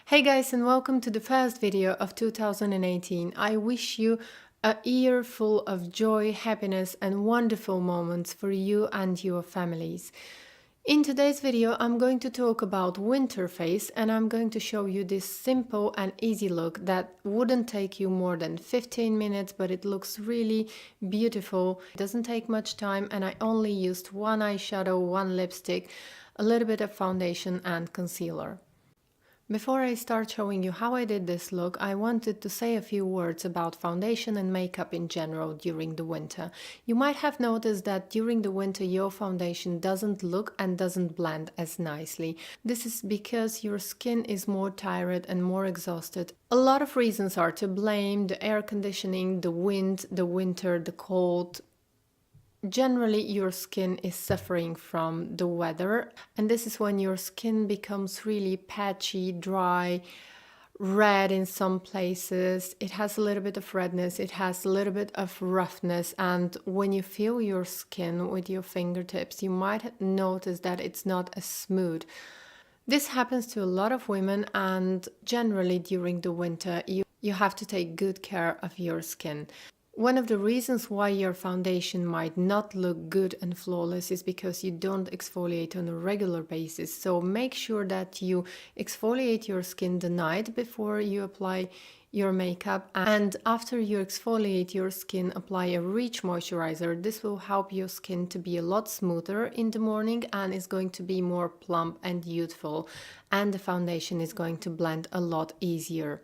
Hey guys, and welcome to the first video of 2018. I wish you a year full of joy, happiness and wonderful moments for you and your families. In today's video, I'm going to talk about winter face and I'm going to show you this simple and easy look that wouldn't take you more than 15 minutes, but it looks really beautiful. It doesn't take much time and I only used one eyeshadow, one lipstick, a little bit of foundation and concealer. Before I start showing you how I did this look, I wanted to say a few words about foundation and makeup in general during the winter. You might have noticed that during the winter your foundation doesn't look and doesn't blend as nicely. This is because your skin is more tired and more exhausted. A lot of reasons are to blame: the air conditioning, the wind, the winter, the cold. Generally, your skin is suffering from the weather, and this is when your skin becomes really patchy, dry, red in some places. It has a little bit of redness, it has a little bit of roughness, and when you feel your skin with your fingertips, you might notice that it's not as smooth. This happens to a lot of women, and generally during the winter, you have to take good care of your skin. One of the reasons why your foundation might not look good and flawless is because you don't exfoliate on a regular basis. So make sure that you exfoliate your skin the night before you apply your makeup, and after you exfoliate your skin, apply a rich moisturizer. This will help your skin to be a lot smoother in the morning and is going to be more plump and youthful, and the foundation is going to blend a lot easier.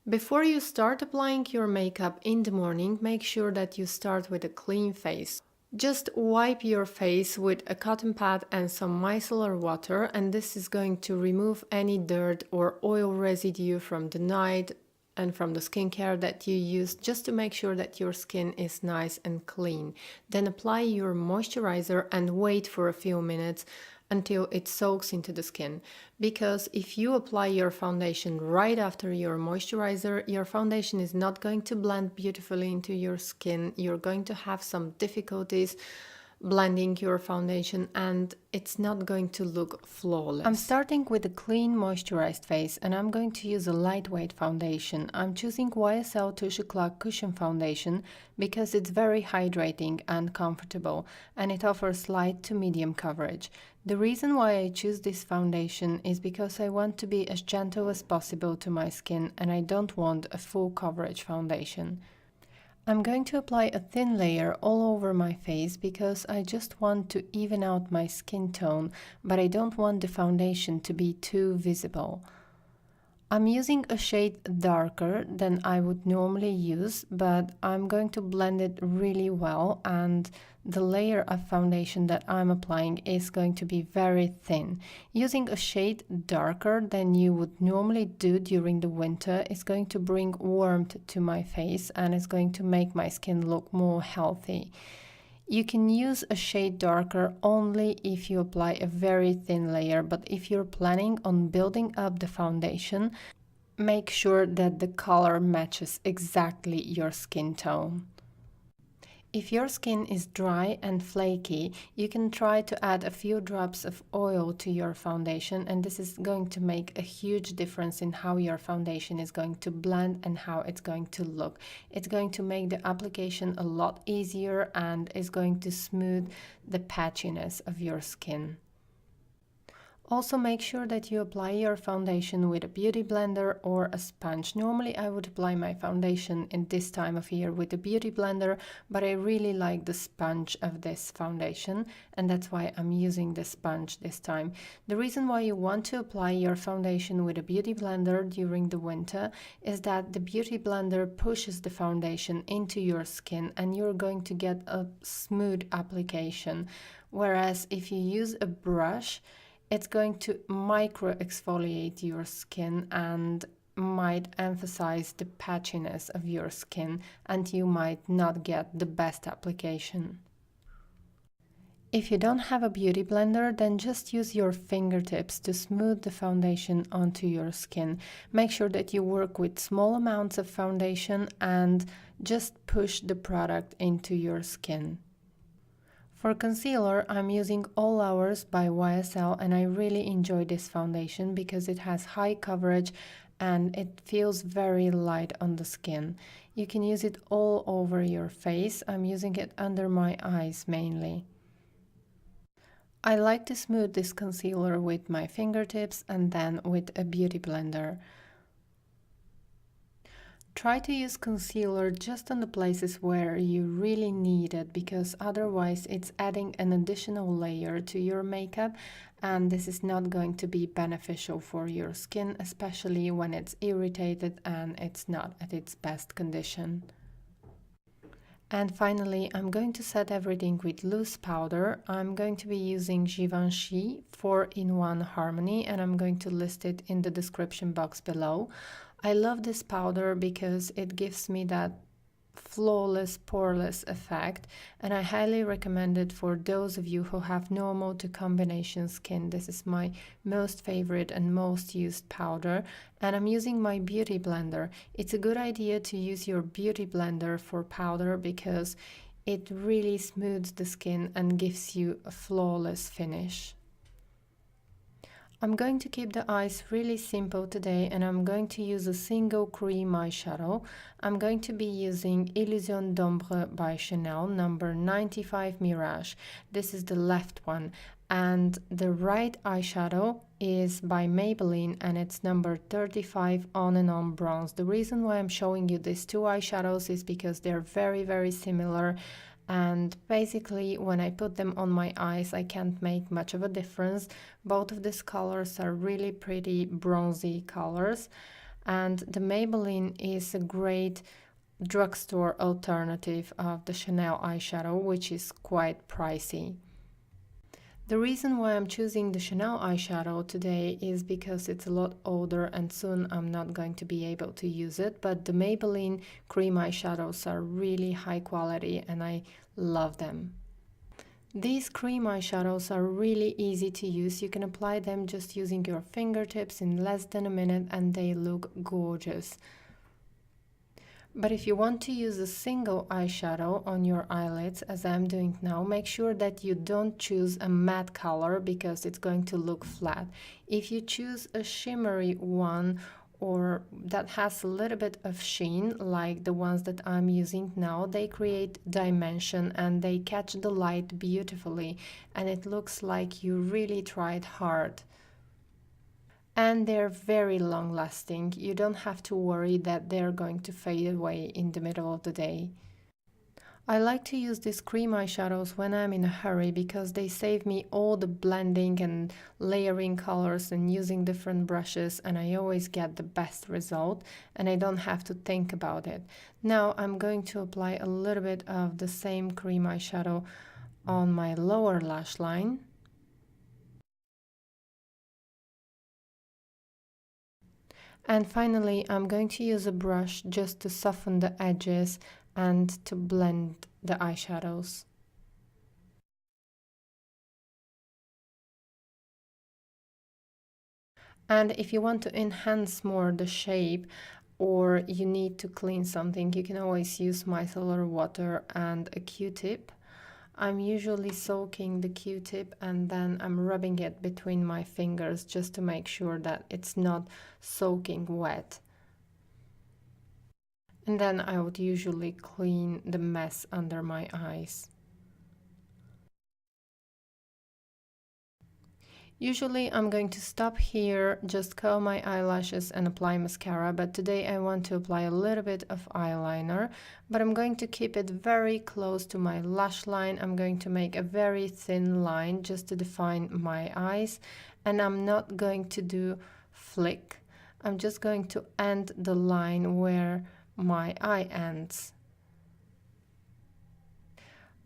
Before you start applying your makeup in the morning, make sure that you start with a clean face. Just wipe your face with a cotton pad and some micellar water, and this is going to remove any dirt or oil residue from the night and from the skincare that you use, just to make sure that your skin is nice and clean. Then apply your moisturizer and wait for a few minutes until it soaks into the skin, because if you apply your foundation right after your moisturizer, your foundation is not going to blend beautifully into your skin. You're going to have some difficulties blending your foundation and it's not going to look flawless. I'm starting with a clean moisturized face and I'm going to use a lightweight foundation. I'm choosing YSL Touche Eclat Cushion Foundation because it's very hydrating and comfortable, and it offers light to medium coverage. The reason why I choose this foundation is because I want to be as gentle as possible to my skin and I don't want a full coverage foundation. I'm going to apply a thin layer all over my face because I just want to even out my skin tone, but I don't want the foundation to be too visible. I'm using a shade darker than I would normally use, but I'm going to blend it really well, and the layer of foundation that I'm applying is going to be very thin. Using a shade darker than you would normally do during the winter is going to bring warmth to my face and it's going to make my skin look more healthy. You can use a shade darker only if you apply a very thin layer, but if you're planning on building up the foundation, make sure that the color matches exactly your skin tone. If your skin is dry and flaky, you can try to add a few drops of oil to your foundation, and this is going to make a huge difference in how your foundation is going to blend and how it's going to look. It's going to make the application a lot easier and is going to smooth the patchiness of your skin. Also make sure that you apply your foundation with a beauty blender or a sponge. Normally I would apply my foundation in this time of year with a beauty blender, but I really like the sponge of this foundation and that's why I'm using the sponge this time. The reason why you want to apply your foundation with a beauty blender during the winter is that the beauty blender pushes the foundation into your skin and you're going to get a smooth application, whereas if you use a brush, it's going to micro exfoliate your skin and might emphasize the patchiness of your skin, and you might not get the best application. If you don't have a beauty blender, then just use your fingertips to smooth the foundation onto your skin. Make sure that you work with small amounts of foundation and just push the product into your skin. For concealer, I'm using All Hours by YSL, and I really enjoy this foundation because it has high coverage and it feels very light on the skin. You can use it all over your face. I'm using it under my eyes mainly. I like to smooth this concealer with my fingertips and then with a beauty blender. Try to use concealer just on the places where you really need it, because otherwise it's adding an additional layer to your makeup and this is not going to be beneficial for your skin, especially when it's irritated and it's not at its best condition. And finally, I'm going to set everything with loose powder. I'm going to be using Givenchy 4-in-1 Harmony, and I'm going to list it in the description box below. I love this powder because it gives me that flawless, poreless effect, and I highly recommend it for those of you who have normal to combination skin. This is my most favorite and most used powder, and I'm using my beauty blender. It's a good idea to use your beauty blender for powder because it really smooths the skin and gives you a flawless finish. I'm going to keep the eyes really simple today, and I'm going to use a single cream eyeshadow. I'm going to be using Illusion d'Ombre by Chanel number 95 Mirage. This is the left one, and the right eyeshadow is by Maybelline and it's number 35 On and On Bronze. The reason why I'm showing you these two eyeshadows is because they're very similar. And basically when I put them on my eyes I can't make much of a difference. Both of these colors are really pretty bronzy colors, and the Maybelline is a great drugstore alternative of the Chanel eyeshadow, which is quite pricey. The reason why I'm choosing the Chanel eyeshadow today is because it's a lot older and soon I'm not going to be able to use it, but the Maybelline cream eyeshadows are really high quality and I love them. These cream eyeshadows are really easy to use. You can apply them just using your fingertips in less than a minute and they look gorgeous. But if you want to use a single eyeshadow on your eyelids, as I'm doing now, make sure that you don't choose a matte color because it's going to look flat. If you choose a shimmery one or that has a little bit of sheen, like the ones that I'm using now, they create dimension and they catch the light beautifully, and it looks like you really tried hard. And they're very long lasting. You don't have to worry that they're going to fade away in the middle of the day. I like to use these cream eyeshadows when I'm in a hurry because they save me all the blending and layering colors and using different brushes, and I always get the best result and I don't have to think about it. Now I'm going to apply a little bit of the same cream eyeshadow on my lower lash line. And finally, I'm going to use a brush just to soften the edges and to blend the eyeshadows. And if you want to enhance more the shape or you need to clean something, you can always use micellar water and a Q-tip. I'm usually soaking the Q-tip and then I'm rubbing it between my fingers just to make sure that it's not soaking wet. And then I would usually clean the mess under my eyes. Usually I'm going to stop here, just curl my eyelashes and apply mascara, but today I want to apply a little bit of eyeliner, but I'm going to keep it very close to my lash line. I'm going to make a very thin line just to define my eyes, and I'm not going to do flick. I'm just going to end the line where my eye ends.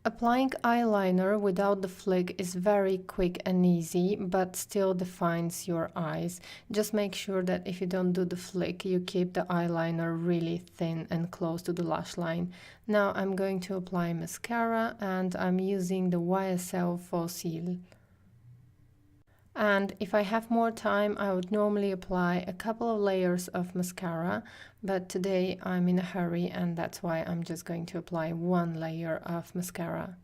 Applying eyeliner without the flick is very quick and easy, but still defines your eyes. Just make sure that if you don't do the flick, you keep the eyeliner really thin and close to the lash line. Now I'm going to apply mascara and I'm using the YSL All. And if I have more time, I would normally apply a couple of layers of mascara, but today I'm in a hurry and that's why I'm just going to apply one layer of mascara.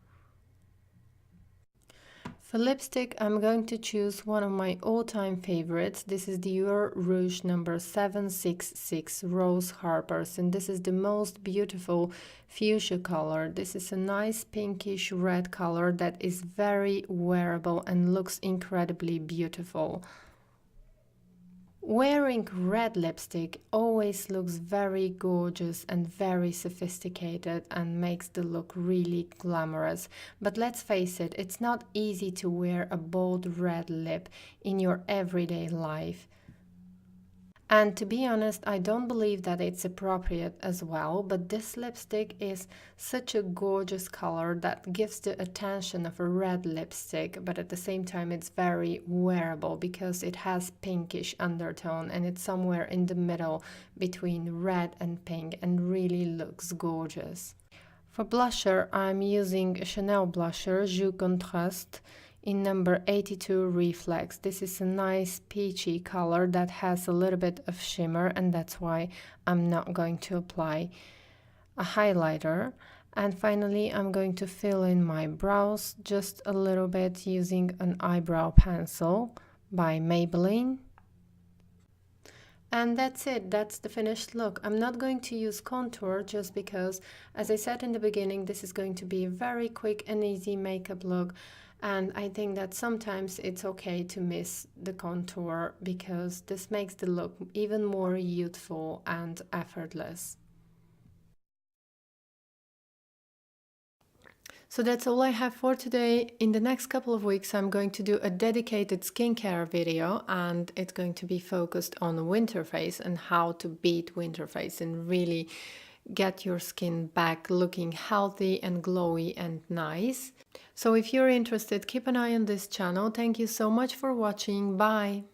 For lipstick, I'm going to choose one of my all-time favorites. This is Dior Rouge number 766 Rose Harpers, and this is the most beautiful fuchsia color. This is a nice pinkish red color that is very wearable and looks incredibly beautiful. Wearing red lipstick always looks very gorgeous and very sophisticated and makes the look really glamorous. But let's face it, it's not easy to wear a bold red lip in your everyday life. And to be honest, I don't believe that it's appropriate as well, but this lipstick is such a gorgeous color that gives the attention of a red lipstick, but at the same time it's very wearable because it has pinkish undertone and it's somewhere in the middle between red and pink and really looks gorgeous. For blusher, I'm using a Chanel blusher, Joues Contraste, in number 82 Reflex. This is a nice peachy color that has a little bit of shimmer, and that's why I'm not going to apply a highlighter. And finally, I'm going to fill in my brows just a little bit using an eyebrow pencil by Maybelline. And that's it, that's the finished look. I'm not going to use contour just because, as I said in the beginning, this is going to be a very quick and easy makeup look. And I think that sometimes it's okay to miss the contour because this makes the look even more youthful and effortless. So that's all I have for today. In the next couple of weeks, I'm going to do a dedicated skincare video, and it's going to be focused on winter face and how to beat winter face and really get your skin back looking healthy and glowy and nice. So if you're interested, keep an eye on this channel. Thank you so much for watching. Bye!